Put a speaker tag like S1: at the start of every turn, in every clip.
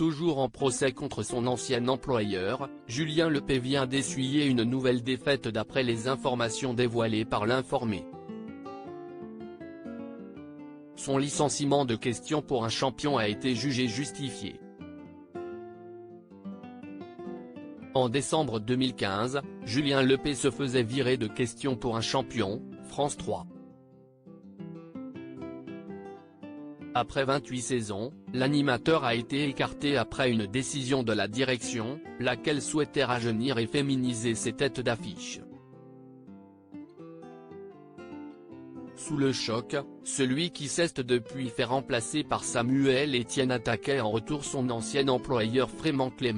S1: Toujours en procès contre son ancien employeur, Julien Lepay vient d'essuyer une nouvelle défaite d'après les informations dévoilées par l'Informé. Son licenciement de Question pour un champion a été jugé justifié. En décembre 2015, Julien Lepay se faisait virer de Question pour un champion, France 3. Après 28 saisons, l'animateur a été écarté après une décision de la direction, laquelle souhaitait rajeunir et féminiser ses têtes d'affiche. Sous le choc, celui qui s'est depuis fait remplacer par Samuel Etienne attaquait en retour son ancien employeur Fremantle,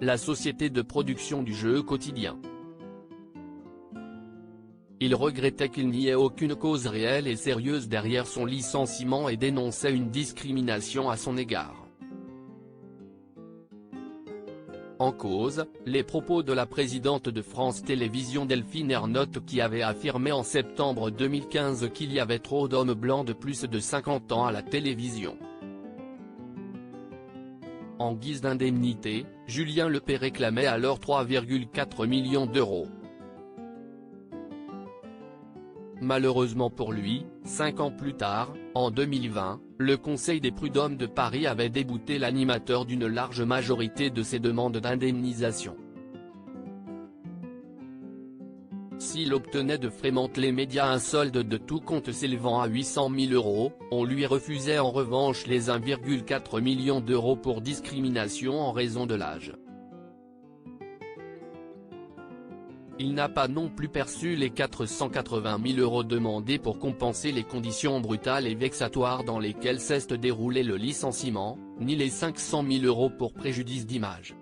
S1: la société de production du jeu quotidien. Il regrettait qu'il n'y ait aucune cause réelle et sérieuse derrière son licenciement et dénonçait une discrimination à son égard. En cause, les propos de la présidente de France Télévisions Delphine Ernotte qui avait affirmé en septembre 2015 qu'il y avait trop d'hommes blancs de plus de 50 ans à la télévision. En guise d'indemnité, Julien Lepay réclamait alors 3,4 millions d'euros. Malheureusement pour lui, 5 ans plus tard, en 2020, le Conseil des prud'hommes de Paris avait débouté l'animateur d'une large majorité de ses demandes d'indemnisation. S'il obtenait de Fremantle un solde de tout compte s'élevant à 800 000 €, on lui refusait en revanche les 1,4 million d'euros pour discrimination en raison de l'âge. Il n'a pas non plus perçu les 480 000 € demandés pour compenser les conditions brutales et vexatoires dans lesquelles s'est déroulé le licenciement, ni les 500 000 € pour préjudice d'image.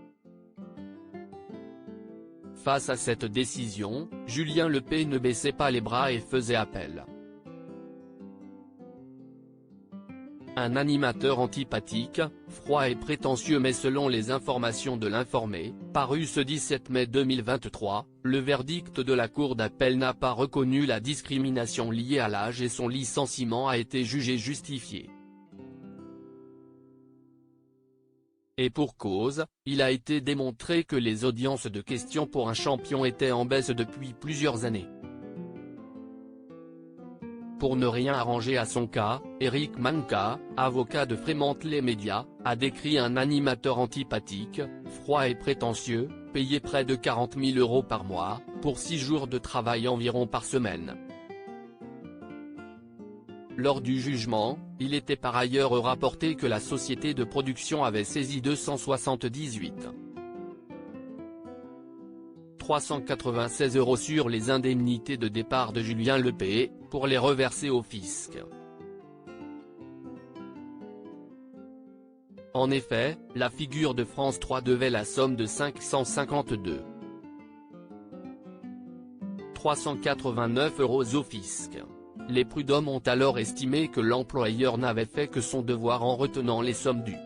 S1: Face à cette décision, Julien Lepay ne baissait pas les bras et faisait appel. Un animateur antipathique, froid et prétentieux mais selon les informations de l'Informé, paru ce 17 mai 2023, le verdict de la Cour d'appel n'a pas reconnu la discrimination liée à l'âge et son licenciement a été jugé justifié. Et pour cause, il a été démontré que les audiences de Question pour un champion étaient en baisse depuis plusieurs années. Pour ne rien arranger à son cas, Eric Manka, avocat de Fremantle, a décrit un animateur antipathique, froid et prétentieux, payé près de 40 000 € par mois, pour 6 jours de travail environ par semaine. Lors du jugement, il était par ailleurs rapporté que la société de production avait saisi 278 396 € sur les indemnités de départ de Julien Lepay, pour les reverser au fisc. En effet, la figure de France 3 devait la somme de 552 389 € au fisc. Les prud'hommes ont alors estimé que l'employeur n'avait fait que son devoir en retenant les sommes dues.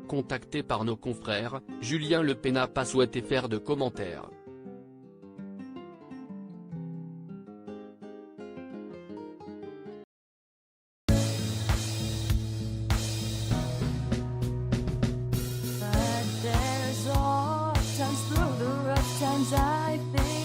S1: Contacté par nos confrères, Julien Lepay n'a pas souhaité faire de commentaires.
S2: But there's all times through the rough times I think